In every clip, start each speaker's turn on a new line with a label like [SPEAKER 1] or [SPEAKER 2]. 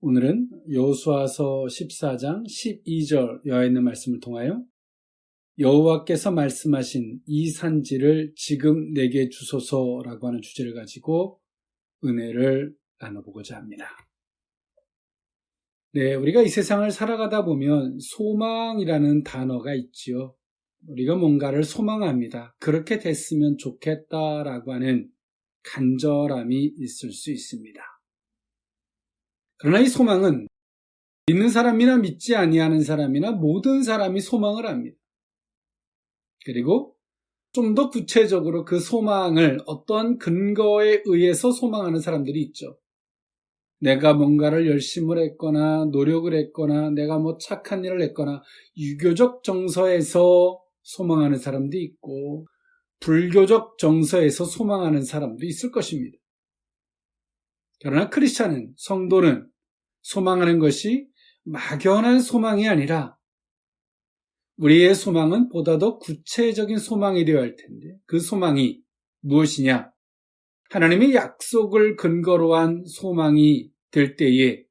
[SPEAKER 1] 오늘은 여호수아서 14장 12절여에 있는 말씀을 통하여 여호와께서 말씀하신 이 산지를 지금 내게 주소서라고 하는 주제를 가지고 은혜를 나눠보고자 합니다. 네, 우리가 이 세상을 살아가다 보면 소망이라는 단어가 있지요. 우리가 뭔가를 소망합니다. 그렇게 됐으면 좋겠다라고 하는 간절함이 있을 수 있습니다. 그러나 이 소망은 믿는 사람이나 믿지 아니하는 사람이나 모든 사람이 소망을 합니다. 그리고 좀 더 구체적으로 그 소망을 어떠한 근거에 의해서 소망하는 사람들이 있죠. 내가 뭔가를 열심을 했거나 노력을 했거나 내가 착한 일을 했거나 유교적 정서에서 소망하는 사람도 있고 불교적 정서에서 소망하는 사람도 있을 것입니다. 그러나 크리스찬은, 성도는 소망하는 것이 막연한 소망이 아니라 우리의 소망은 보다 더 구체적인 소망이 되어야 할 텐데 그 소망이 무엇이냐? 하나님의 약속을 근거로 한 소망이 될 때에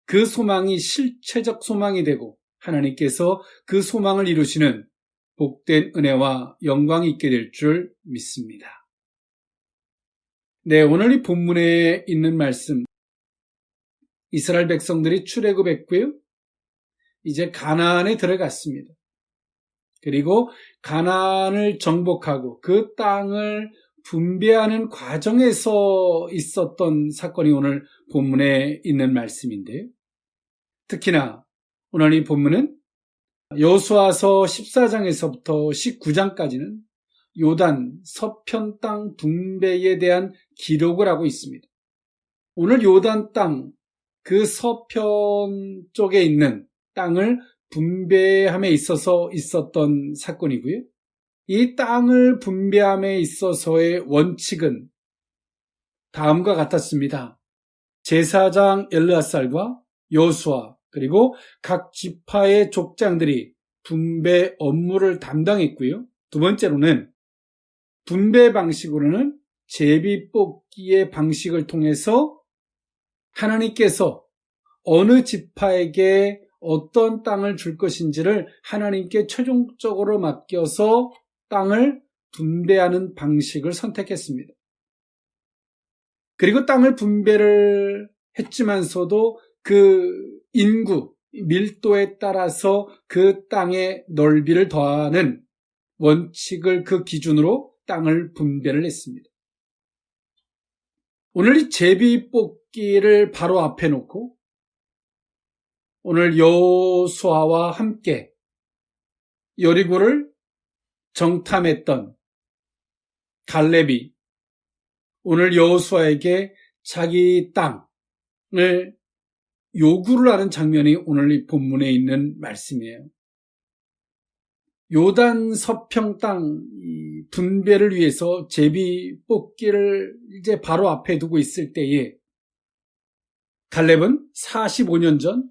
[SPEAKER 1] 그 소망이 실체적 소망이 되고 하나님께서 그 소망을 이루시는 복된 은혜와 영광이 있게 될 줄 믿습니다. 네, 오늘 이 본문에 있는 말씀, 이스라엘 백성들이 출애굽했고요. 이제 가나안에 들어갔습니다. 그리고 가나안을 정복하고 그 땅을 분배하는 과정에서 있었던 사건이 오늘 본문에 있는 말씀인데요. 특히나 오늘 이 본문은 여호수아서 14장에서부터 19장까지는 요단 서편 땅 분배에 대한 기록을 하고 있습니다. 오늘 요단 땅, 그 서편 쪽에 있는 땅을 분배함에 있어서 있었던 사건이고요. 이 땅을 분배함에 있어서의 원칙은 다음과 같았습니다. 제사장 엘르아살과 여호수아 그리고 각 지파의 족장들이 분배 업무를 담당했고요. 두 번째로는 분배 방식으로는 제비뽑기의 방식을 통해서 하나님께서 어느 지파에게 어떤 땅을 줄 것인지를 하나님께 최종적으로 맡겨서 땅을 분배하는 방식을 선택했습니다. 그리고 땅을 분배를 했지만서도 그 인구, 밀도에 따라서 그 땅의 넓이를 더하는 원칙을 그 기준으로 땅을 분배를 했습니다. 오늘 이 제비뽑기를 바로 앞에 놓고 오늘 여호수아와 함께 여리고를 정탐했던 갈렙이 오늘 여호수아에게 자기 땅을 요구를 하는 장면이 오늘 이 본문에 있는 말씀이에요. 요단 서평 땅 분배를 위해서 제비뽑기를 이제 바로 앞에 두고 있을 때에 갈렙은 45년 전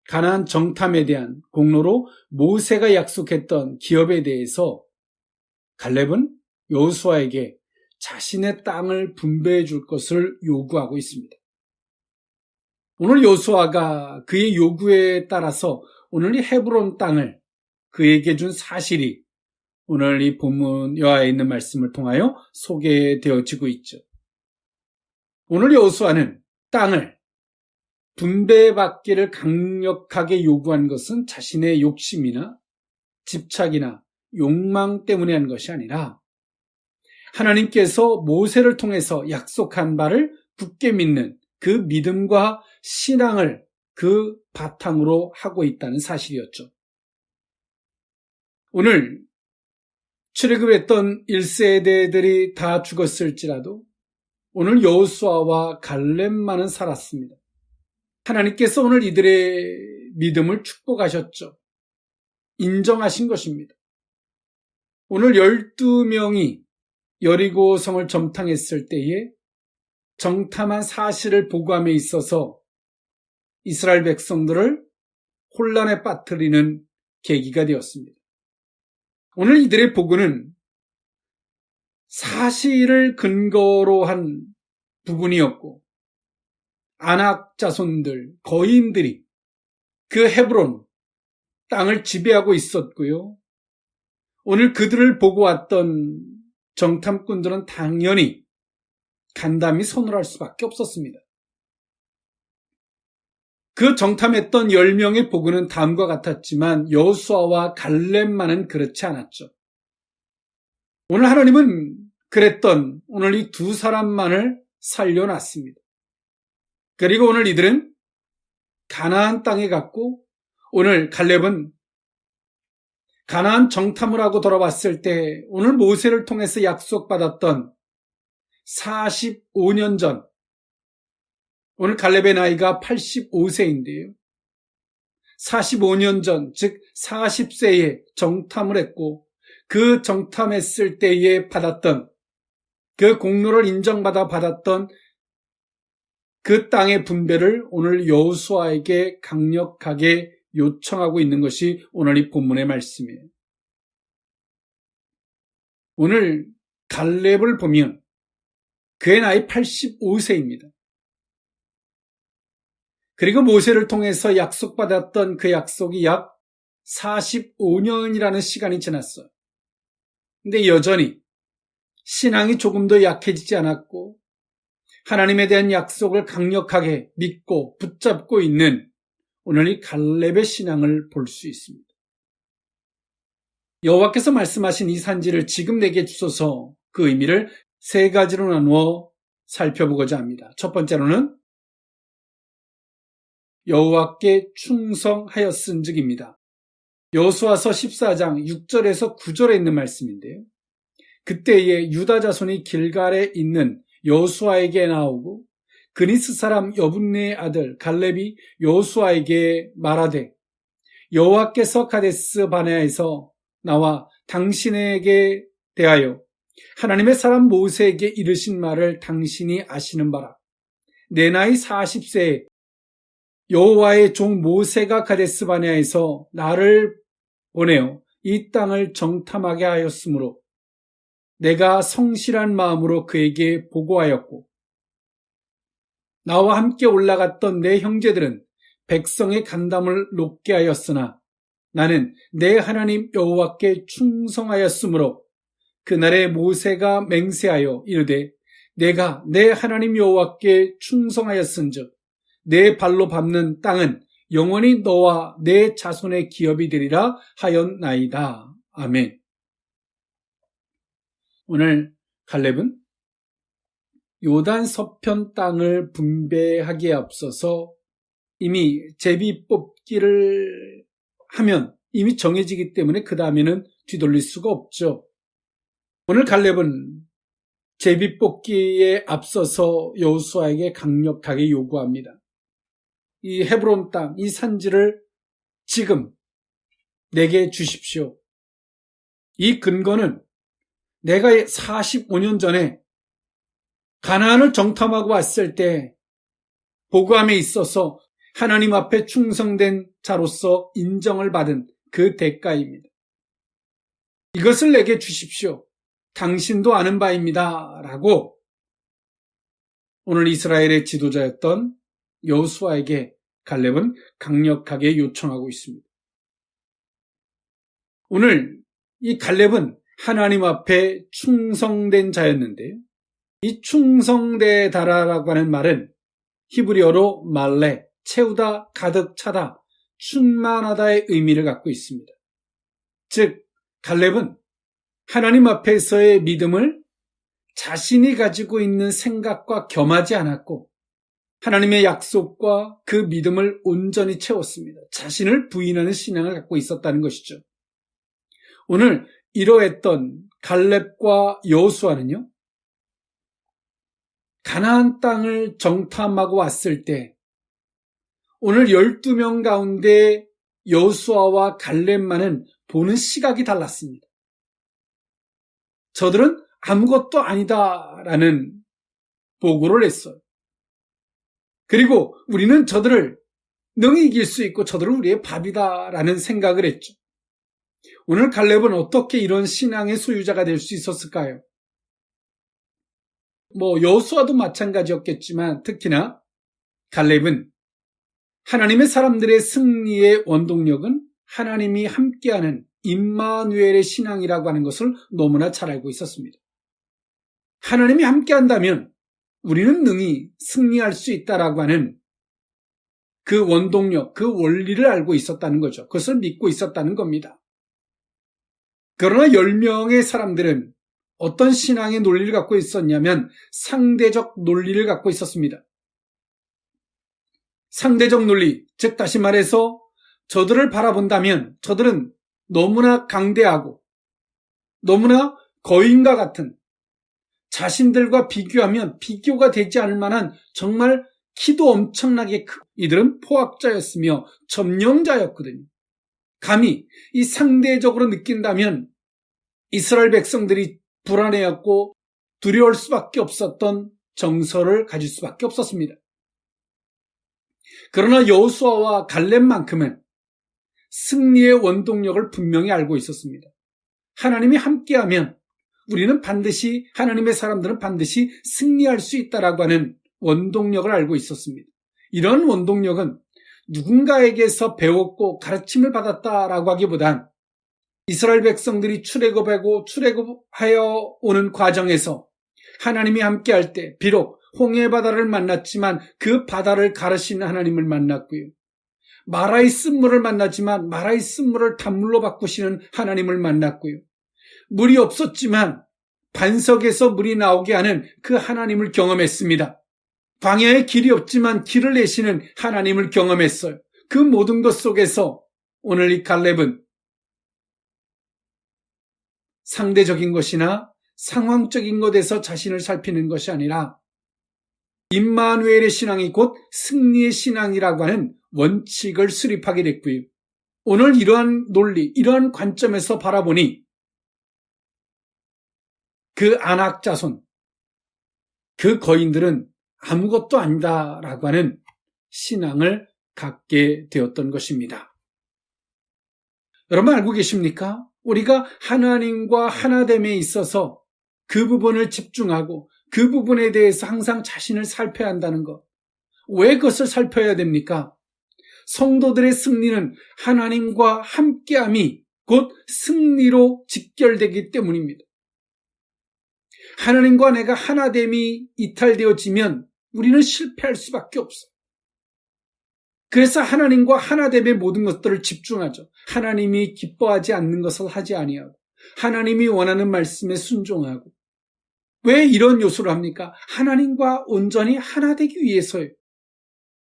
[SPEAKER 1] 가나안 정탐에 대한 공로로 모세가 약속했던 기업에 대해서 갈렙은 여호수아에게 자신의 땅을 분배해 줄 것을 요구하고 있습니다. 오늘 여호수아가 그의 요구에 따라서 오늘 이 헤브론 땅을 그에게 준 사실이 오늘 이 본문 여하에 있는 말씀을 통하여 소개되어지고 있죠. 오늘 여호수아는 땅을 분배받기를 강력하게 요구한 것은 자신의 욕심이나 집착이나 욕망 때문에 한 것이 아니라 하나님께서 모세를 통해서 약속한 바를 굳게 믿는 그 믿음과 신앙을 그 바탕으로 하고 있다는 사실이었죠. 오늘 출애굽했던 1세대들이 다 죽었을지라도 오늘 여호수아와 갈렙만은 살았습니다. 하나님께서 오늘 이들의 믿음을 축복하셨죠. 인정하신 것입니다. 오늘 12명이 여리고성을 정탐했을 때에 정탐한 사실을 보고함에 있어서 이스라엘 백성들을 혼란에 빠뜨리는 계기가 되었습니다. 오늘 이들의 보고는 사실을 근거로 한 부분이었고 아낙 자손들, 거인들이 그 헤브론 땅을 지배하고 있었고요. 오늘 그들을 보고 왔던 정탐꾼들은 당연히 간담이 서늘할 수밖에 없었습니다. 그 정탐했던 10명의 보고는 다음과 같았지만 여호수아와 갈렙만은 그렇지 않았죠. 오늘 하나님은 그랬던 오늘 이 두 사람만을 살려놨습니다. 그리고 오늘 이들은 가나안 땅에 갔고 오늘 갈렙은 가나안 정탐을 하고 돌아왔을 때 오늘 모세를 통해서 약속받았던 45년 전, 오늘 갈렙의 나이가 85세인데요. 45년 전, 즉 40세에 정탐을 했고 그 정탐했을 때에 받았던 그 공로를 인정받아 받았던 그 땅의 분배를 오늘 여호수아에게 강력하게 요청하고 있는 것이 오늘 이 본문의 말씀이에요. 오늘 갈렙을 보면 그의 나이 85세입니다. 그리고 모세를 통해서 약속받았던 그 약속이 약 45년이라는 시간이 지났어요. 근데 여전히 신앙이 조금도 약해지지 않았고 하나님에 대한 약속을 강력하게 믿고 붙잡고 있는 오늘 이 갈렙의 신앙을 볼 수 있습니다. 여호와께서 말씀하신 이 산지를 지금 내게 주소서, 그 의미를 세 가지로 나누어 살펴보고자 합니다. 첫 번째로는 여호와께 충성하였은즉입니다. 여호수아서 14장 6절에서 9절에 있는 말씀인데요. 그때에 유다 자손이 길갈에 있는 여호수아에게 나오고 그니스 사람 여분네의 아들 갈렙이 여호수아에게 말하되 여호와께서 가데스 바네아에서 나와 당신에게 대하여 하나님의 사람 모세에게 이르신 말을 당신이 아시는 바라. 내 나이 40세에 여호와의 종 모세가 가데스 바네아에서 나를 보내어 이 땅을 정탐하게 하였으므로 내가 성실한 마음으로 그에게 보고하였고 나와 함께 올라갔던 내 형제들은 백성의 간담을 높게 하였으나 나는 내 하나님 여호와께 충성하였으므로 그날에 모세가 맹세하여 이르되 내가 내 하나님 여호와께 충성하였은즉 내 발로 밟는 땅은 영원히 너와 내 자손의 기업이 되리라 하였나이다. 아멘. 오늘 갈렙은 요단 서편 땅을 분배하기에 앞서서 이미 제비 뽑기를 하면 이미 정해지기 때문에 그 다음에는 뒤돌릴 수가 없죠. 오늘 갈렙은 제비 뽑기에 앞서서 여호수아에게 강력하게 요구합니다. 이 헤브론 땅, 이 산지를 지금 내게 주십시오. 이 근거는 내가 45년 전에 가나안을 정탐하고 왔을 때 보고함에 있어서 하나님 앞에 충성된 자로서 인정을 받은 그 대가입니다. 이것을 내게 주십시오. 당신도 아는 바입니다. 라고 오늘 이스라엘의 지도자였던 여호수아에게 갈렙은 강력하게 요청하고 있습니다. 오늘 이 갈렙은 하나님 앞에 충성된 자였는데요. 이 충성되다라고 하는 말은 히브리어로 말레, 채우다, 가득 차다, 충만하다의 의미를 갖고 있습니다. 즉, 갈렙은 하나님 앞에서의 믿음을 자신이 가지고 있는 생각과 겸하지 않았고 하나님의 약속과 그 믿음을 온전히 채웠습니다. 자신을 부인하는 신앙을 갖고 있었다는 것이죠. 오늘 이러했던 갈렙과 여호수아는요, 가나안 땅을 정탐하고 왔을 때 오늘 12명 가운데 여호수아와 갈렙만은 보는 시각이 달랐습니다. 저들은 아무것도 아니다라는 보고를 했어요. 그리고 우리는 저들을 능히 이길 수 있고 저들은 우리의 밥이다라는 생각을 했죠. 오늘 갈렙은 어떻게 이런 신앙의 소유자가 될 수 있었을까요? 여호수아도 마찬가지였겠지만 특히나 갈렙은 하나님의 사람들의 승리의 원동력은 하나님이 함께하는 임마누엘의 신앙이라고 하는 것을 너무나 잘 알고 있었습니다. 하나님이 함께한다면 우리는 능히 승리할 수 있다라고 하는 그 원동력, 그 원리를 알고 있었다는 거죠. 그것을 믿고 있었다는 겁니다. 그러나 10명의 사람들은 어떤 신앙의 논리를 갖고 있었냐면 상대적 논리를 갖고 있었습니다. 상대적 논리, 즉 다시 말해서 저들을 바라본다면 저들은 너무나 강대하고 너무나 거인과 같은, 자신들과 비교하면 비교가 되지 않을 만한 정말 키도 엄청나게 크고, 이들은 포학자였으며 점령자였거든요. 감히 이 상대적으로 느낀다면 이스라엘 백성들이 불안해했고 두려울 수밖에 없었던 정서를 가질 수밖에 없었습니다. 그러나 여호수아와 갈렙만큼은 승리의 원동력을 분명히 알고 있었습니다. 하나님이 함께하면 우리는 반드시, 하나님의 사람들은 반드시 승리할 수 있다라고 하는 원동력을 알고 있었습니다. 이런 원동력은 누군가에게서 배웠고 가르침을 받았다라고 하기보단 이스라엘 백성들이 출애굽하고 출애굽하여 오는 과정에서 하나님이 함께할 때 비록 홍해 바다를 만났지만 그 바다를 가르시는 하나님을 만났고요. 마라의 쓴물을 만났지만 마라의 쓴물을 단물로 바꾸시는 하나님을 만났고요. 물이 없었지만 반석에서 물이 나오게 하는 그 하나님을 경험했습니다. 광야에 길이 없지만 길을 내시는 하나님을 경험했어요. 그 모든 것 속에서 오늘 이 갈렙은 상대적인 것이나 상황적인 것에서 자신을 살피는 것이 아니라 임마누엘의 신앙이 곧 승리의 신앙이라고 하는 원칙을 수립하게 됐고요. 오늘 이러한 논리, 이러한 관점에서 바라보니 그 아낙 자손, 그 거인들은 아무것도 아니다라고 하는 신앙을 갖게 되었던 것입니다. 여러분 알고 계십니까? 우리가 하나님과 하나됨에 있어서 그 부분을 집중하고 그 부분에 대해서 항상 자신을 살펴야 한다는 것. 왜 그것을 살펴야 됩니까? 성도들의 승리는 하나님과 함께함이 곧 승리로 직결되기 때문입니다. 하나님과 내가 하나됨이 이탈되어지면 우리는 실패할 수밖에 없어요. 그래서 하나님과 하나됨의 모든 것들을 집중하죠. 하나님이 기뻐하지 않는 것을 하지 아니하고 하나님이 원하는 말씀에 순종하고. 왜 이런 요소를 합니까? 하나님과 온전히 하나 되기 위해서예요.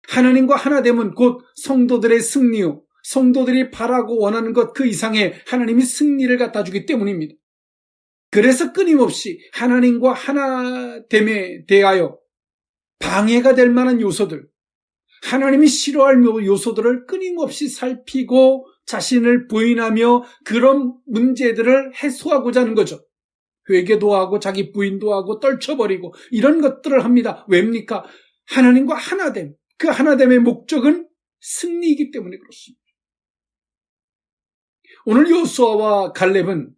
[SPEAKER 1] 하나님과 하나됨은 곧 성도들의 승리요, 성도들이 바라고 원하는 것 그 이상의 하나님이 승리를 갖다 주기 때문입니다. 그래서 끊임없이 하나님과 하나됨에 대하여 방해가 될 만한 요소들, 하나님이 싫어할 요소들을 끊임없이 살피고 자신을 부인하며 그런 문제들을 해소하고자 하는 거죠. 회개도 하고 자기 부인도 하고 떨쳐버리고 이런 것들을 합니다. 왜입니까? 하나님과 하나됨, 그 하나됨의 목적은 승리이기 때문에 그렇습니다. 오늘 여호수아와 갈렙은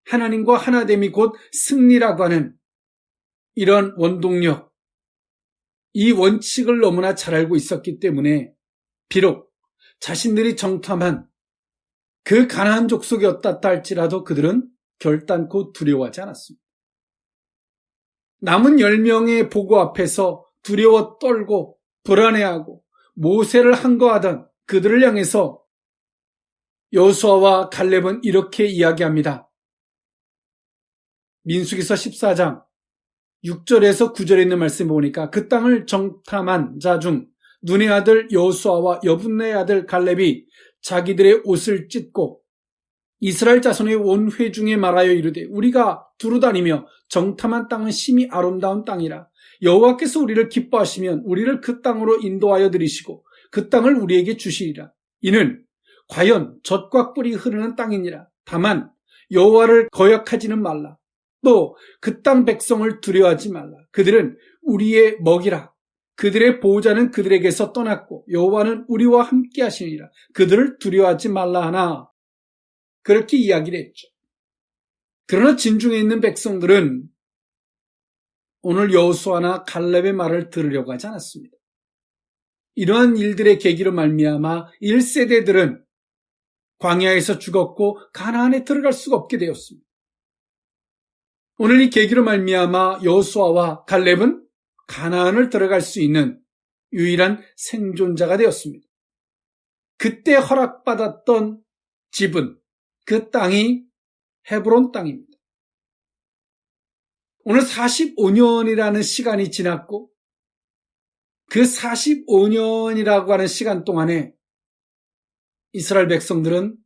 [SPEAKER 1] 하나님과 하나됨이 곧 승리라고 하는 이런 원동력, 이 원칙을 너무나 잘 알고 있었기 때문에 비록 자신들이 정탐한 그 가나안 족속이었다 할지라도 그들은 결단코 두려워하지 않았습니다. 남은 10명의 보고 앞에서 두려워 떨고 불안해하고 모세를 항거하던 그들을 향해서 여호수아와 갈렙은 이렇게 이야기합니다. 민수기서 14장 6절에서 9절에 있는 말씀 보니까 그 땅을 정탐한 자 중 눈의 아들 여호수아와 여분네의 아들 갈렙이 자기들의 옷을 찢고 이스라엘 자손의 온 회중에 말하여 이르되 우리가 두루다니며 정탐한 땅은 심히 아름다운 땅이라 여호와께서 우리를 기뻐하시면 우리를 그 땅으로 인도하여 들이시고 그 땅을 우리에게 주시리라. 이는 과연 젖과 꿀이 흐르는 땅이니라. 다만 여호와를 거역하지는 말라. 또 그 땅 백성을 두려워하지 말라. 그들은 우리의 먹이라. 그들의 보호자는 그들에게서 떠났고 여호와는 우리와 함께 하시니라. 그들을 두려워하지 말라 하나. 그렇게 이야기를 했죠. 그러나 진중에 있는 백성들은 오늘 여호수아나 갈렙의 말을 들으려고 하지 않았습니다. 이러한 일들의 계기로 말미암아 1세대들은 광야에서 죽었고 가나안에 들어갈 수가 없게 되었습니다. 오늘 이 계기로 말미암아 여호수아와 갈렙은 가나안을 들어갈 수 있는 유일한 생존자가 되었습니다. 그때 허락받았던 집은 그 땅이 헤브론 땅입니다. 오늘 45년이라는 시간이 지났고 그 45년이라고 하는 시간 동안에 이스라엘 백성들은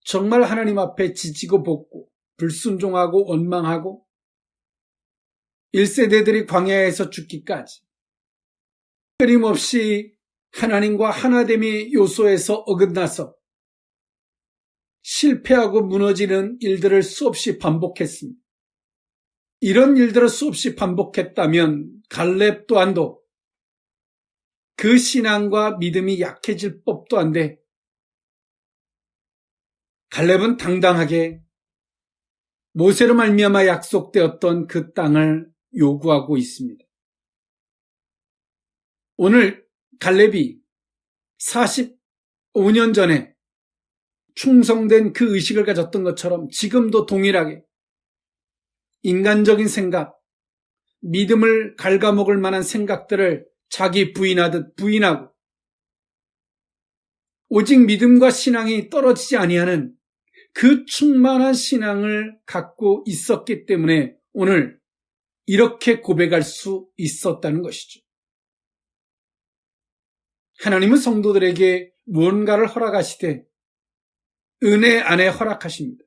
[SPEAKER 1] 정말 하나님 앞에 지지고 볶고 불순종하고 원망하고 1세대들이 광야에서 죽기까지 끊임없이 하나님과 하나됨의 요소에서 어긋나서 실패하고 무너지는 일들을 수없이 반복했습니다. 이런 일들을 수없이 반복했다면 갈렙 또한도 그 신앙과 믿음이 약해질 법도 한데 갈렙은 당당하게 모세로 말미암아 약속되었던 그 땅을 요구하고 있습니다. 오늘 갈렙이 45년 전에 충성된 그 의식을 가졌던 것처럼 지금도 동일하게 인간적인 생각, 믿음을 갉아먹을 만한 생각들을 자기 부인하듯 부인하고 오직 믿음과 신앙이 떨어지지 아니하는 그 충만한 신앙을 갖고 있었기 때문에 오늘 이렇게 고백할 수 있었다는 것이죠. 하나님은 성도들에게 무언가를 허락하시되 은혜 안에 허락하십니다.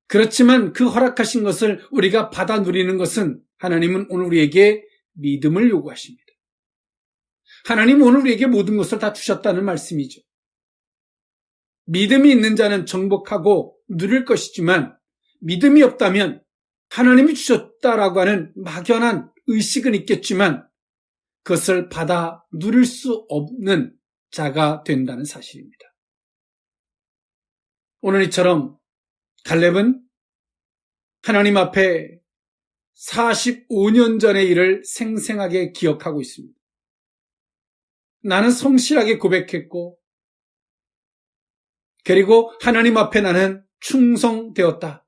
[SPEAKER 1] 그렇지만 그 허락하신 것을 우리가 받아 누리는 것은 하나님은 오늘 우리에게 믿음을 요구하십니다. 하나님은 오늘 우리에게 모든 것을 다 주셨다는 말씀이죠. 믿음이 있는 자는 정복하고 누릴 것이지만 믿음이 없다면 하나님이 주셨다라고 하는 막연한 의식은 있겠지만 그것을 받아 누릴 수 없는 자가 된다는 사실입니다. 오늘 이처럼 갈렙은 하나님 앞에 45년 전의 일을 생생하게 기억하고 있습니다. 나는 성실하게 고백했고 그리고 하나님 앞에 나는 충성되었다.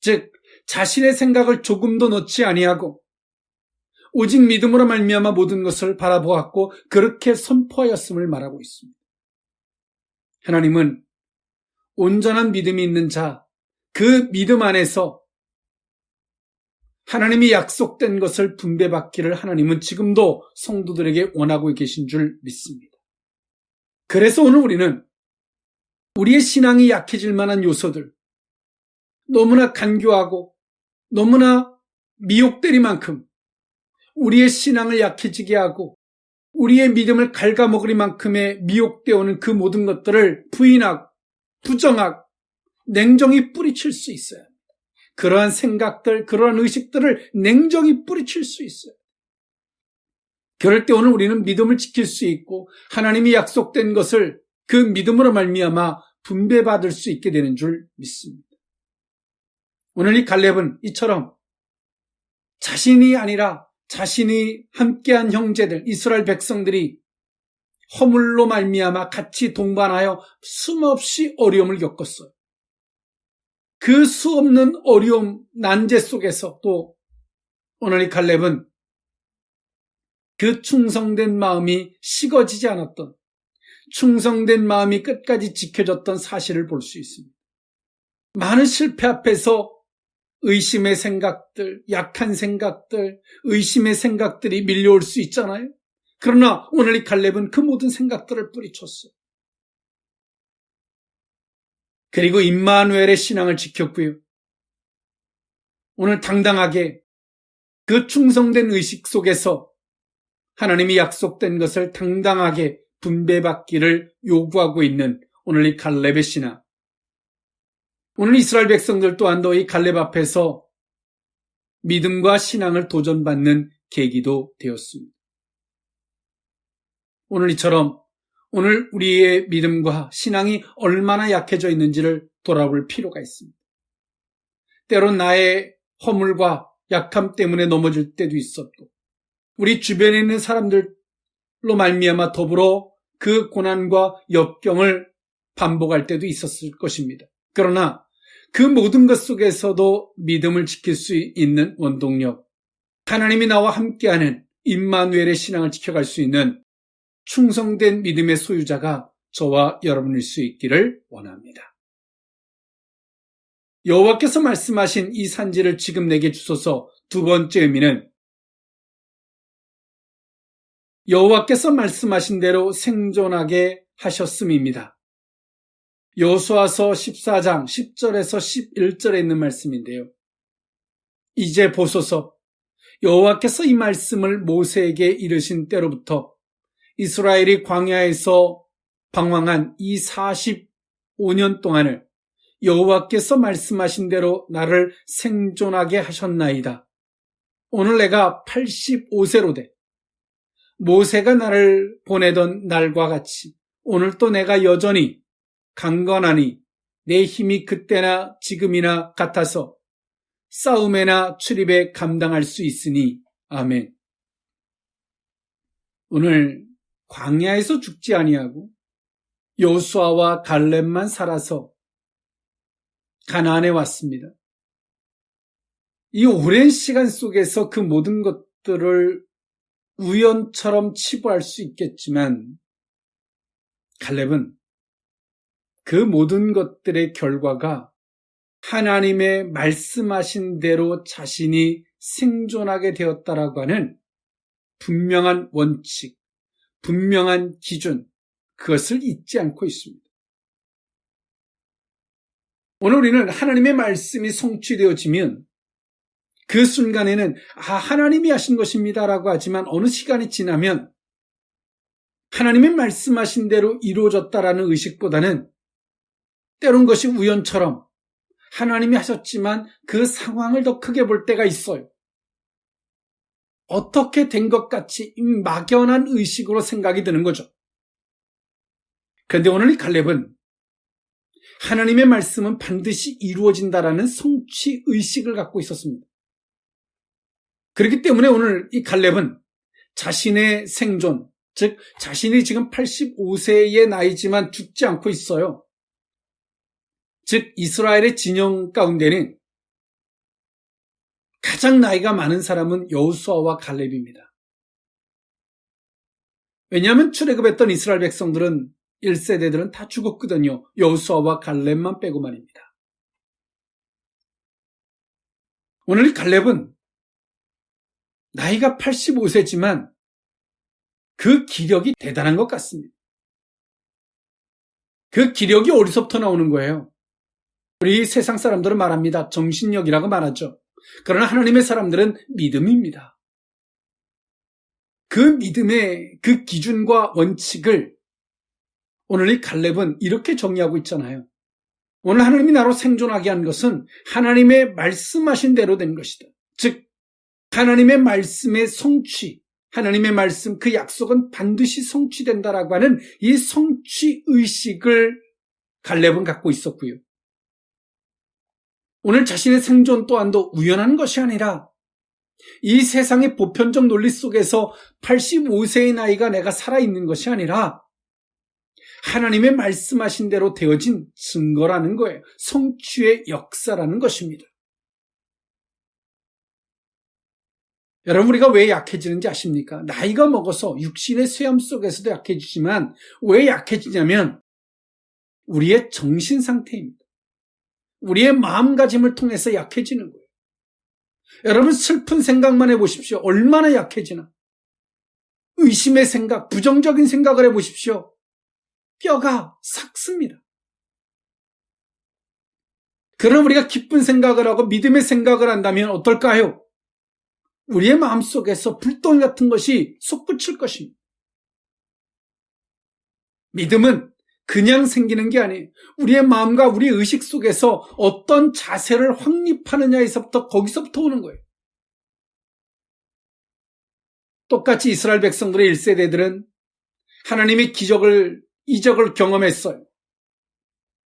[SPEAKER 1] 즉 자신의 생각을 조금도 넣지 아니하고 오직 믿음으로 말미암아 모든 것을 바라보았고 그렇게 선포하였음을 말하고 있습니다. 하나님은 온전한 믿음이 있는 자, 그 믿음 안에서 하나님이 약속된 것을 분배받기를 하나님은 지금도 성도들에게 원하고 계신 줄 믿습니다. 그래서 오늘 우리는 우리의 신앙이 약해질 만한 요소들, 너무나 간교하고 너무나 미혹되리만큼 우리의 신앙을 약해지게 하고 우리의 믿음을 갉아먹으리만큼의 미혹되어 오는 그 모든 것들을 부인하고 부정하고 냉정히 뿌리칠 수 있어요. 그러한 생각들, 그러한 의식들을 냉정히 뿌리칠 수 있어요. 그럴 때 오늘 우리는 믿음을 지킬 수 있고 하나님이 약속된 것을 그 믿음으로 말미암아 분배받을 수 있게 되는 줄 믿습니다. 오늘 이 갈렙은 이처럼 자신이 아니라 자신이 함께한 형제들, 이스라엘 백성들이 허물로 말미암아 같이 동반하여 숨없이 어려움을 겪었어요. 그 수없는 어려움, 난제 속에서 또 오늘 이 갈렙은 그 충성된 마음이 식어지지 않았던, 충성된 마음이 끝까지 지켜졌던 사실을 볼 수 있습니다. 많은 실패 앞에서 의심의 생각들, 약한 생각들, 의심의 생각들이 밀려올 수 있잖아요. 그러나 오늘 이 갈렙은 그 모든 생각들을 뿌리쳤어요. 그리고 임마누엘의 신앙을 지켰고요. 오늘 당당하게 그 충성된 의식 속에서 하나님이 약속된 것을 당당하게 분배받기를 요구하고 있는 오늘 이 갈렙의 신앙. 오늘 이스라엘 백성들 또한도 이 갈렙 앞에서 믿음과 신앙을 도전받는 계기도 되었습니다. 오늘 이처럼 오늘 우리의 믿음과 신앙이 얼마나 약해져 있는지를 돌아볼 필요가 있습니다. 때론 나의 허물과 약함 때문에 넘어질 때도 있었고 우리 주변에 있는 사람들로 말미암아 더불어 그 고난과 역경을 반복할 때도 있었을 것입니다. 그러나 그 모든 것 속에서도 믿음을 지킬 수 있는 원동력, 하나님이 나와 함께하는 임마누엘의 신앙을 지켜갈 수 있는 충성된 믿음의 소유자가 저와 여러분일 수 있기를 원합니다. 여호와께서 말씀하신 이 산지를 지금 내게 주소서. 두 번째 의미는 여호와께서 말씀하신 대로 생존하게 하셨음입니다. 여호수아서 14장 10절에서 11절에 있는 말씀인데요. 이제 보소서. 여호와께서 이 말씀을 모세에게 이르신 때로부터 이스라엘이 광야에서 방황한 이 45년 동안을 여호와께서 말씀하신 대로 나를 생존하게 하셨나이다. 오늘 내가 85세로 돼 모세가 나를 보내던 날과 같이 오늘 또 내가 여전히 강건하니 내 힘이 그때나 지금이나 같아서 싸움에나 출입에 감당할 수 있으니 아멘. 오늘 광야에서 죽지 아니하고 여호수아와 갈렙만 살아서 가나안에 왔습니다. 이 오랜 시간 속에서 그 모든 것들을 우연처럼 치부할 수 있겠지만 갈렙은 그 모든 것들의 결과가 하나님의 말씀하신 대로 자신이 생존하게 되었다라고 하는 분명한 원칙, 분명한 기준, 그것을 잊지 않고 있습니다. 오늘 우리는 하나님의 말씀이 성취되어지면 그 순간에는 하나님이 하신 것입니다라고 하지만 어느 시간이 지나면 하나님의 말씀하신 대로 이루어졌다라는 의식보다는 때론 것이 우연처럼 하나님이 하셨지만 그 상황을 더 크게 볼 때가 있어요. 어떻게 된 것 같이 막연한 의식으로 생각이 드는 거죠. 그런데 오늘 이 갈렙은 하나님의 말씀은 반드시 이루어진다라는 성취 의식을 갖고 있었습니다. 그렇기 때문에 오늘 이 갈렙은 자신의 생존, 즉 자신이 지금 85세의 나이지만 죽지 않고 있어요. 즉 이스라엘의 진영 가운데는 가장 나이가 많은 사람은 여호수아와 갈렙입니다. 왜냐하면 출애굽했던 이스라엘 백성들은 1세대들은 다 죽었거든요. 여호수아와 갈렙만 빼고 말입니다. 오늘 갈렙은 나이가 85세지만 그 기력이 대단한 것 같습니다. 그 기력이 어디서부터 나오는 거예요? 우리 세상 사람들은 말합니다. 정신력이라고 말하죠. 그러나 하나님의 사람들은 믿음입니다. 그 믿음의 그 기준과 원칙을 오늘 이 갈렙은 이렇게 정의하고 있잖아요. 오늘 하나님이 나로 생존하게 한 것은 하나님의 말씀하신 대로 된 것이다. 즉 하나님의 말씀의 성취, 하나님의 말씀 그 약속은 반드시 성취된다라고 하는 이 성취 의식을 갈렙은 갖고 있었고요. 오늘 자신의 생존 또한도 우연한 것이 아니라 이 세상의 보편적 논리 속에서 85세의 나이가 내가 살아있는 것이 아니라 하나님의 말씀하신 대로 되어진 증거라는 거예요. 성취의 역사라는 것입니다. 여러분 우리가 왜 약해지는지 아십니까? 나이가 먹어서 육신의 쇠함 속에서도 약해지지만 왜 약해지냐면 우리의 정신 상태입니다. 우리의 마음가짐을 통해서 약해지는 거예요. 여러분 슬픈 생각만 해보십시오. 얼마나 약해지나. 의심의 생각, 부정적인 생각을 해보십시오. 뼈가 삭습니다. 그럼 우리가 기쁜 생각을 하고 믿음의 생각을 한다면 어떨까요? 우리의 마음속에서 불덩이 같은 것이 솟구칠 것입니다. 믿음은 그냥 생기는 게 아니에요. 우리의 마음과 우리의 의식 속에서 어떤 자세를 확립하느냐에서부터 거기서부터 오는 거예요. 똑같이 이스라엘 백성들의 1세대들은 하나님의 이적을 경험했어요.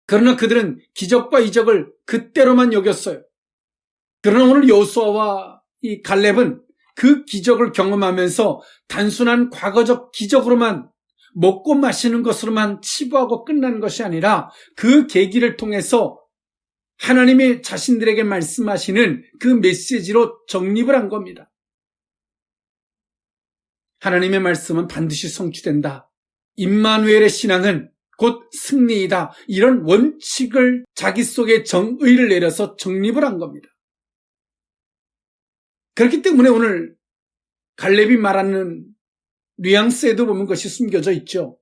[SPEAKER 1] 그러나 그들은 기적과 이적을 그때로만 여겼어요. 그러나 오늘 여호수아와 이 갈렙은 그 기적을 경험하면서 단순한 과거적 기적으로만 먹고 마시는 것으로만 치부하고 끝나는 것이 아니라 그 계기를 통해서 하나님이 자신들에게 말씀하시는 그 메시지로 정립을 한 겁니다. 하나님의 말씀은 반드시 성취된다. 임마누엘의 신앙은 곧 승리이다. 이런 원칙을 자기 속에 정의를 내려서 정립을 한 겁니다. 그렇기 때문에 오늘 갈렙이 말하는 뉘앙스에도 보면 것이 숨겨져 있죠.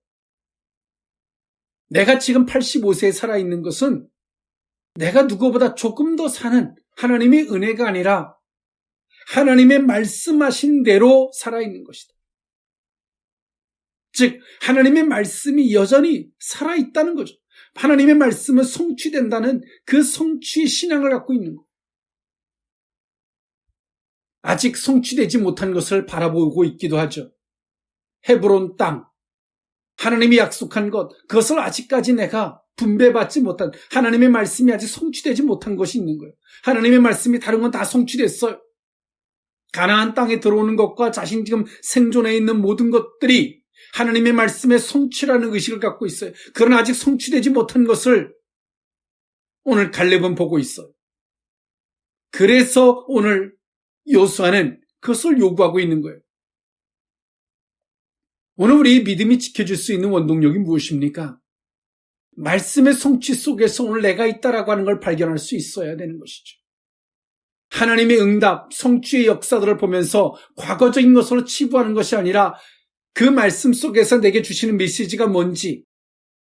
[SPEAKER 1] 내가 지금 85세에 살아있는 것은 내가 누구보다 조금 더 사는 하나님의 은혜가 아니라 하나님의 말씀하신 대로 살아있는 것이다. 즉 하나님의 말씀이 여전히 살아있다는 거죠. 하나님의 말씀은 성취된다는 그 성취의 신앙을 갖고 있는 거예요. 아직 성취되지 못한 것을 바라보고 있기도 하죠. 헤브론 땅, 하나님이 약속한 것, 그것을 아직까지 내가 분배받지 못한, 하나님의 말씀이 아직 성취되지 못한 것이 있는 거예요. 하나님의 말씀이 다른 건 다 성취됐어요. 가나안 땅에 들어오는 것과 자신 지금 생존해 있는 모든 것들이 하나님의 말씀의 성취라는 의식을 갖고 있어요. 그러나 아직 성취되지 못한 것을 오늘 갈렙은 보고 있어요. 그래서 오늘 여호수아는 그것을 요구하고 있는 거예요. 오늘 우리 믿음이 지켜줄 수 있는 원동력이 무엇입니까? 말씀의 성취 속에서 오늘 내가 있다라고 하는 걸 발견할 수 있어야 되는 것이죠. 하나님의 응답, 성취의 역사들을 보면서 과거적인 것으로 치부하는 것이 아니라 그 말씀 속에서 내게 주시는 메시지가 뭔지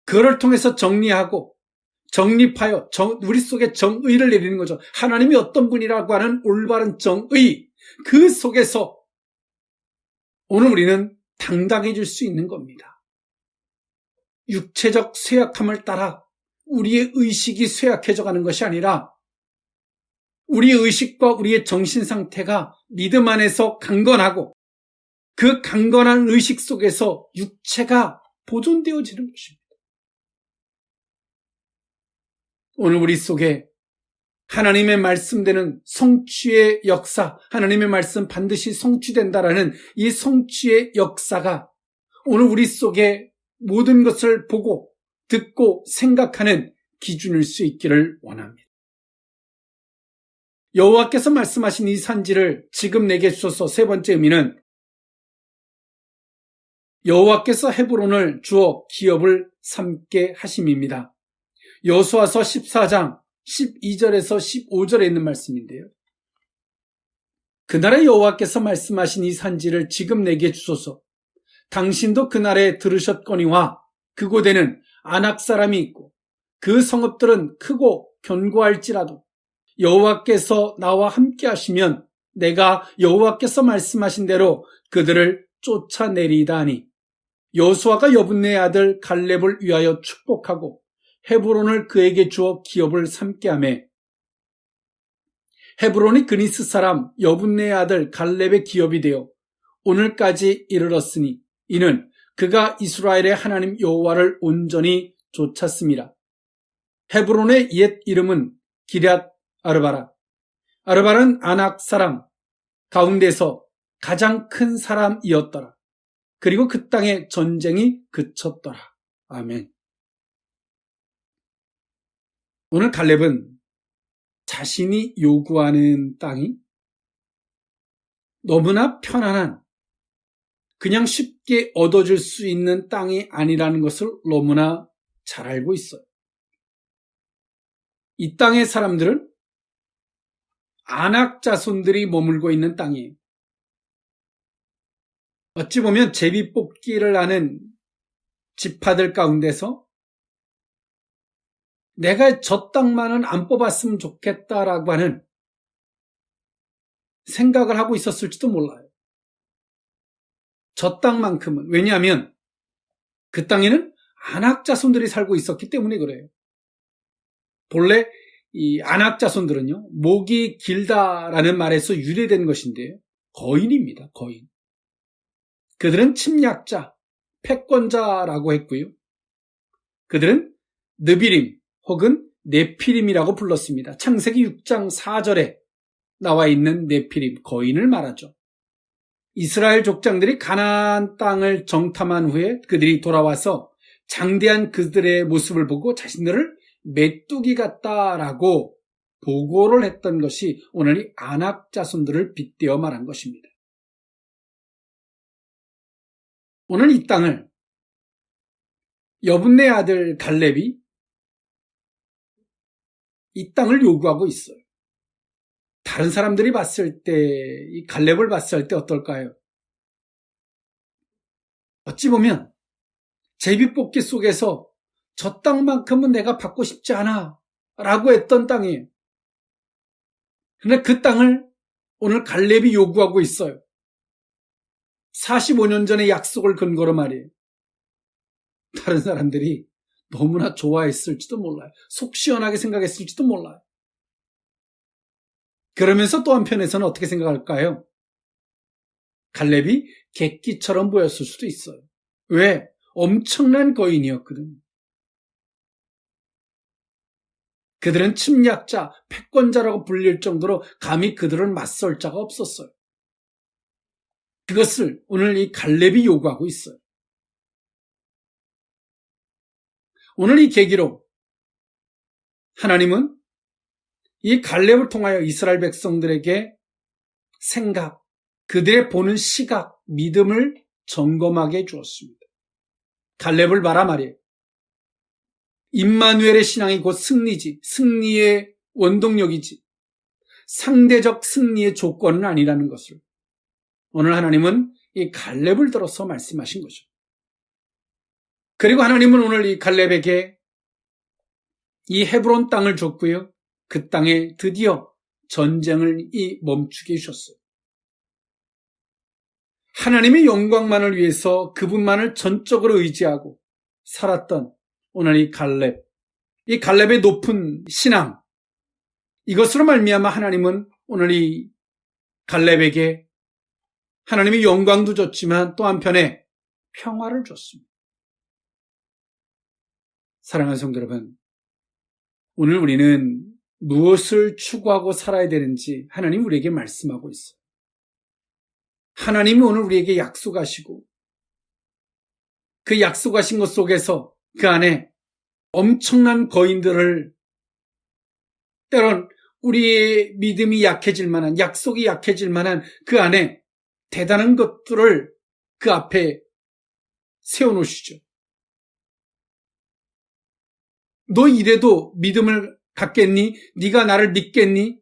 [SPEAKER 1] 그걸 통해서 정리하고 정립하여 우리 속에 정의를 내리는 거죠. 하나님이 어떤 분이라고 하는 올바른 정의, 그 속에서 오늘 우리는 당당해질 수 있는 겁니다. 육체적 쇠약함을 따라 우리의 의식이 쇠약해져 가는 것이 아니라 우리의 의식과 우리의 정신 상태가 믿음 안에서 강건하고 그 강건한 의식 속에서 육체가 보존되어지는 것입니다. 오늘 우리 속에 하나님의 말씀되는 성취의 역사, 하나님의 말씀 반드시 성취된다라는 이 성취의 역사가 오늘 우리 속에 모든 것을 보고 듣고 생각하는 기준일 수 있기를 원합니다. 여호와께서 말씀하신 이 산지를 지금 내게 주소서. 세 번째 의미는 여호와께서 헤브론을 주어 기업을 삼게 하심입니다. 여호수아서 14장 12절에서 15절에 있는 말씀인데요. 그날에 여호와께서 말씀하신 이 산지를 지금 내게 주소서. 당신도 그날에 들으셨거니와 그곳에는 아낙 사람이 있고 그 성읍들은 크고 견고할지라도 여호와께서 나와 함께 하시면 내가 여호와께서 말씀하신 대로 그들을 쫓아내리이다 하니 여호수아가 여분네의 아들 갈렙을 위하여 축복하고 헤브론을 그에게 주어 기업을 삼게 하매 헤브론이 그니스 사람 여분네의 아들 갈렙의 기업이 되어 오늘까지 이르렀으니 이는 그가 이스라엘의 하나님 여호와를 온전히 쫓았습니다. 헤브론의 옛 이름은 기럇 아르바라. 아르바는 아낙 사람 가운데서 가장 큰 사람이었더라. 그리고 그 땅에 전쟁이 그쳤더라. 아멘. 오늘 갈렙은 자신이 요구하는 땅이 너무나 편안한, 그냥 쉽게 얻어질 수 있는 땅이 아니라는 것을 너무나 잘 알고 있어요. 이 땅의 사람들은 아낙 자손들이 머물고 있는 땅이에요. 어찌 보면 제비뽑기를 하는 지파들 가운데서 내가 저 땅만은 안 뽑았으면 좋겠다라고 하는 생각을 하고 있었을지도 몰라요. 저 땅만큼은. 왜냐하면 그 땅에는 아낙 자손들이 살고 있었기 때문에 그래요. 본래 이 아낙 자손들은요, 목이 길다라는 말에서 유래된 것인데요. 거인입니다. 거인. 그들은 침략자, 패권자라고 했고요. 그들은 느비림 혹은 네피림이라고 불렀습니다. 창세기 6장 4절에 나와 있는 네피림, 거인을 말하죠. 이스라엘 족장들이 가나안 땅을 정탐한 후에 그들이 돌아와서 장대한 그들의 모습을 보고 자신들을 메뚜기 같다라고 보고를 했던 것이 오늘 이 아낙 자손들을 빗대어 말한 것입니다. 오늘 이 땅을 여분네 아들 갈렙이 이 땅을 요구하고 있어요. 다른 사람들이 봤을 때, 이 갈렙을 봤을 때 어떨까요? 어찌 보면 제비뽑기 속에서 저 땅만큼은 내가 받고 싶지 않아 라고 했던 땅이에요. 그런데 그 땅을 오늘 갈렙이 요구하고 있어요. 45년 전의 약속을 근거로 말이에요. 다른 사람들이 너무나 좋아했을지도 몰라요. 속 시원하게 생각했을지도 몰라요. 그러면서 또 한편에서는 어떻게 생각할까요? 갈렙이 객기처럼 보였을 수도 있어요. 왜? 엄청난 거인이었거든요. 그들은 침략자, 패권자라고 불릴 정도로 감히 그들을 맞설 자가 없었어요. 그것을 오늘 이 갈렙이 요구하고 있어요. 오늘 이 계기로 하나님은 이 갈렙을 통하여 이스라엘 백성들에게 생각, 그들의 보는 시각, 믿음을 점검하게 해주었습니다. 갈렙을 봐라 말이에요. 임마누엘의 신앙이 곧 승리지, 승리의 원동력이지, 상대적 승리의 조건은 아니라는 것을 오늘 하나님은 이 갈렙을 들어서 말씀하신 거죠. 그리고 하나님은 오늘 이 갈렙에게 이 헤브론 땅을 줬고요. 그 땅에 드디어 전쟁을 멈추게 해주셨어요. 하나님의 영광만을 위해서 그분만을 전적으로 의지하고 살았던 오늘 이 갈렙의 높은 신앙, 이것으로 말미암아 하나님은 오늘 이 갈렙에게 하나님의 영광도 줬지만 또 한편에 평화를 줬습니다. 사랑하는 성도 여러분, 오늘 우리는 무엇을 추구하고 살아야 되는지 하나님 우리에게 말씀하고 있어요. 하나님이 오늘 우리에게 약속하시고 그 약속하신 것 속에서 그 안에 엄청난 거인들을, 때론 우리의 믿음이 약해질 만한, 약속이 약해질 만한 그 안에 대단한 것들을 그 앞에 세워놓으시죠. 너 이래도 믿음을 갖겠니? 네가 나를 믿겠니?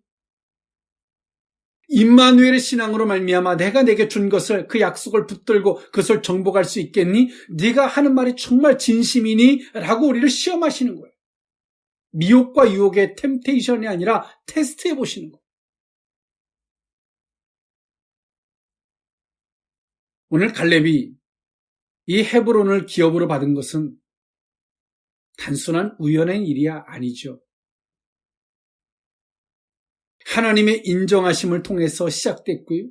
[SPEAKER 1] 임마누엘의 신앙으로 말미암아 내가 내게 준 것을, 그 약속을 붙들고 그것을 정복할 수 있겠니? 네가 하는 말이 정말 진심이니? 라고 우리를 시험하시는 거예요. 미혹과 유혹의 템테이션이 아니라 테스트해 보시는 거예요. 오늘 갈렙이 이 헤브론을 기업으로 받은 것은 단순한 우연의 일이 아니죠. 하나님의 인정하심을 통해서 시작됐고요.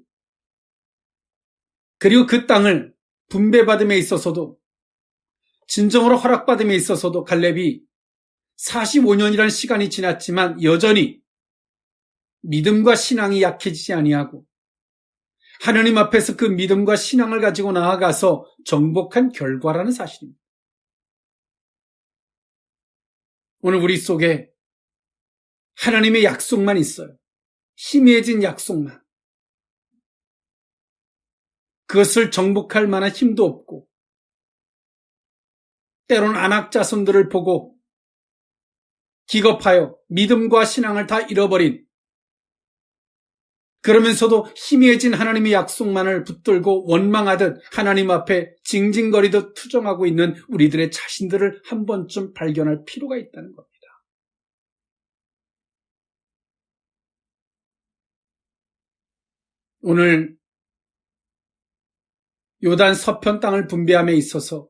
[SPEAKER 1] 그리고 그 땅을 분배받음에 있어서도, 진정으로 허락받음에 있어서도 갈렙이 45년이라는 시간이 지났지만 여전히 믿음과 신앙이 약해지지 아니하고 하나님 앞에서 그 믿음과 신앙을 가지고 나아가서 정복한 결과라는 사실입니다. 오늘 우리 속에 하나님의 약속만 있어요. 희미해진 약속만. 그것을 정복할 만한 힘도 없고, 때론 아낙 자손들을 보고 기겁하여 믿음과 신앙을 다 잃어버린, 그러면서도 희미해진 하나님의 약속만을 붙들고 원망하듯 하나님 앞에 징징거리듯 투정하고 있는 우리들의 자신들을 한 번쯤 발견할 필요가 있다는 겁니다. 오늘 요단 서편 땅을 분배함에 있어서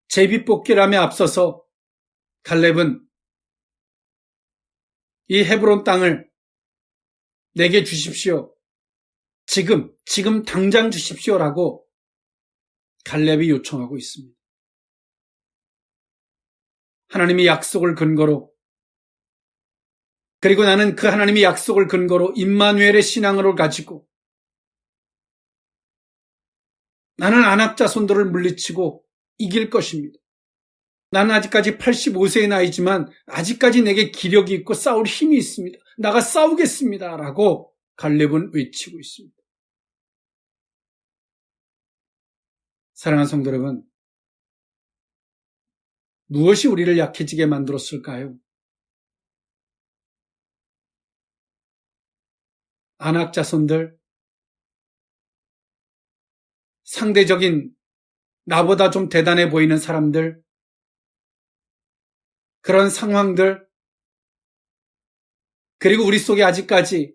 [SPEAKER 1] 제비뽑기람에 앞서서 갈렙은 이 헤브론 땅을 내게 주십시오. 지금 당장 주십시오라고 갈렙이 요청하고 있습니다. 하나님의 약속을 근거로, 그리고 나는 그 하나님의 약속을 근거로 임마누엘의 신앙으로 가지고 나는 안악 자손들을 물리치고 이길 것입니다. 나는 아직까지 85세의 나이지만 아직까지 내게 기력이 있고 싸울 힘이 있습니다. 나가 싸우겠습니다. 라고 갈렙은 외치고 있습니다. 사랑하는 성도 여러분, 무엇이 우리를 약해지게 만들었을까요? 안악 자손들, 상대적인 나보다 좀 대단해 보이는 사람들, 그런 상황들, 그리고 우리 속에 아직까지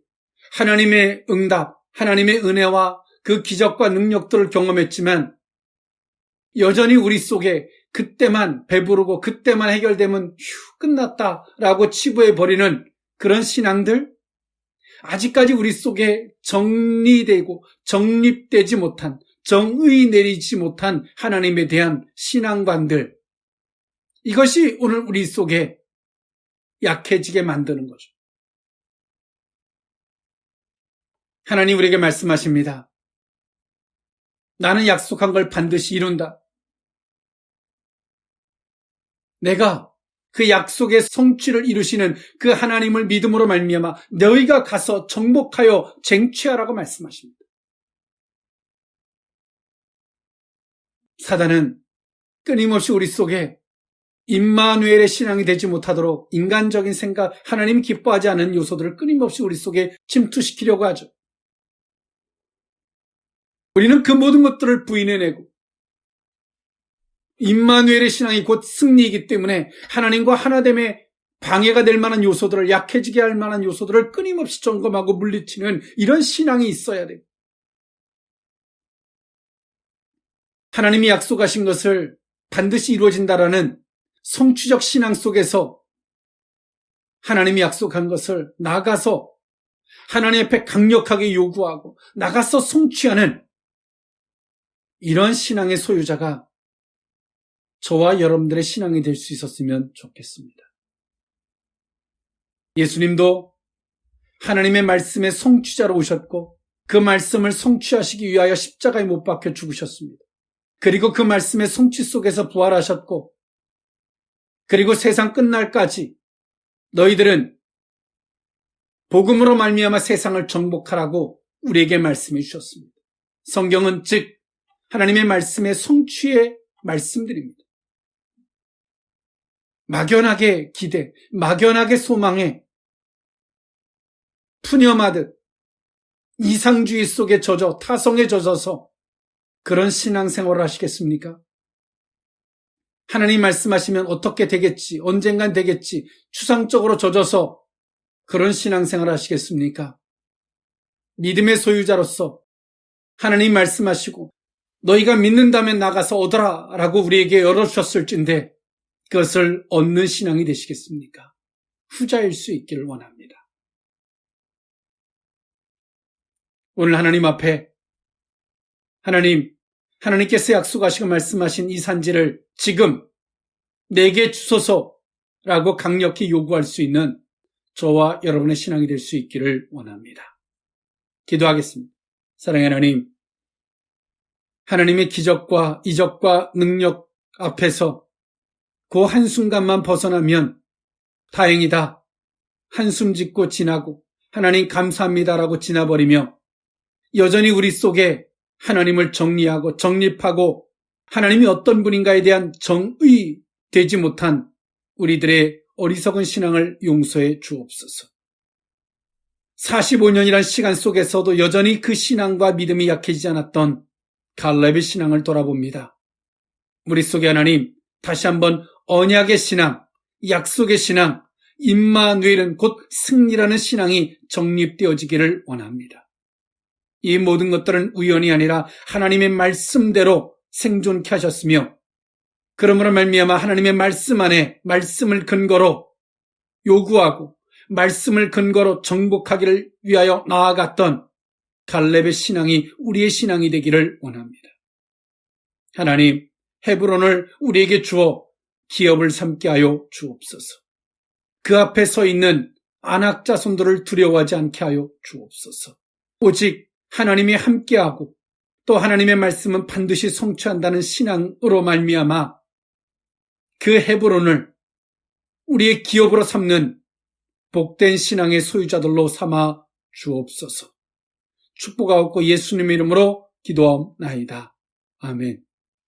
[SPEAKER 1] 하나님의 응답, 하나님의 은혜와 그 기적과 능력들을 경험했지만 여전히 우리 속에 그때만 배부르고 그때만 해결되면 끝났다라고 치부해버리는 그런 신앙들, 아직까지 우리 속에 정리되고 정립되지 못한, 정의 내리지 못한 하나님에 대한 신앙관들, 이것이 오늘 우리 속에 약해지게 만드는 거죠. 하나님 우리에게 말씀하십니다. 나는 약속한 걸 반드시 이룬다. 내가 그 약속의 성취를 이루시는 그 하나님을 믿음으로 말미암아 너희가 가서 정복하여 쟁취하라고 말씀하십니다. 사단은 끊임없이 우리 속에 임마누엘의 신앙이 되지 못하도록 인간적인 생각, 하나님 기뻐하지 않은 요소들을 끊임없이 우리 속에 침투시키려고 하죠. 우리는 그 모든 것들을 부인해내고 임마누엘의 신앙이 곧 승리이기 때문에 하나님과 하나됨의 방해가 될 만한 요소들을, 약해지게 할 만한 요소들을 끊임없이 점검하고 물리치는 이런 신앙이 있어야 돼요. 하나님이 약속하신 것을 반드시 이루어진다라는 성취적 신앙 속에서 하나님이 약속한 것을 나가서 하나님 앞에 강력하게 요구하고 나가서 성취하는 이런 신앙의 소유자가 저와 여러분들의 신앙이 될 수 있었으면 좋겠습니다. 예수님도 하나님의 말씀의 성취자로 오셨고 그 말씀을 성취하시기 위하여 십자가에 못 박혀 죽으셨습니다. 그리고 그 말씀의 성취 속에서 부활하셨고, 그리고 세상 끝날까지 너희들은 복음으로 말미암아 세상을 정복하라고 우리에게 말씀해 주셨습니다. 성경은 즉 하나님의 말씀의 성취의 말씀들입니다. 막연하게 기대, 막연하게 소망해 푸념하듯 이상주의 속에 젖어 타성에 젖어서 그런 신앙생활을 하시겠습니까? 하나님 말씀하시면 어떻게 되겠지, 언젠간 되겠지, 추상적으로 젖어서 그런 신앙생활을 하시겠습니까? 믿음의 소유자로서 하나님 말씀하시고 너희가 믿는다면 나가서 얻어라 라고 우리에게 열어주셨을진데 그것을 얻는 신앙이 되시겠습니까? 후자일 수 있기를 원합니다. 오늘 하나님 앞에 하나님께서 약속하시고 말씀하신 이 산지를 지금 내게 주소서라고 강력히 요구할 수 있는 저와 여러분의 신앙이 될 수 있기를 원합니다. 기도하겠습니다. 사랑의 하나님, 하나님의 기적과 이적과 능력 앞에서 그 한순간만 벗어나면 다행이다, 한숨 짓고 지나고 하나님 감사합니다라고 지나버리며 여전히 우리 속에 하나님을 정리하고 정립하고 하나님이 어떤 분인가에 대한 정의되지 못한 우리들의 어리석은 신앙을 용서해 주옵소서. 45년이란 시간 속에서도 여전히 그 신앙과 믿음이 약해지지 않았던 갈렙의 신앙을 돌아봅니다. 우리 속에 하나님 다시 한번 언약의 신앙, 약속의 신앙, 임마누엘은 곧 승리라는 신앙이 정립되어지기를 원합니다. 이 모든 것들은 우연이 아니라 하나님의 말씀대로 생존케 하셨으며 그러므로 말미암아 하나님의 말씀 안에 말씀을 근거로 요구하고 말씀을 근거로 정복하기를 위하여 나아갔던 갈렙의 신앙이 우리의 신앙이 되기를 원합니다. 하나님, 헤브론을 우리에게 주어 기업을 삼게 하여 주옵소서. 그 앞에 서 있는 안악 자손들을 두려워하지 않게 하여 주옵소서. 오직 하나님이 함께하고 또 하나님의 말씀은 반드시 성취한다는 신앙으로 말미암아 그 헤브론을 우리의 기업으로 삼는 복된 신앙의 소유자들로 삼아 주옵소서. 축복하옵고 예수님의 이름으로 기도하옵나이다. 아멘.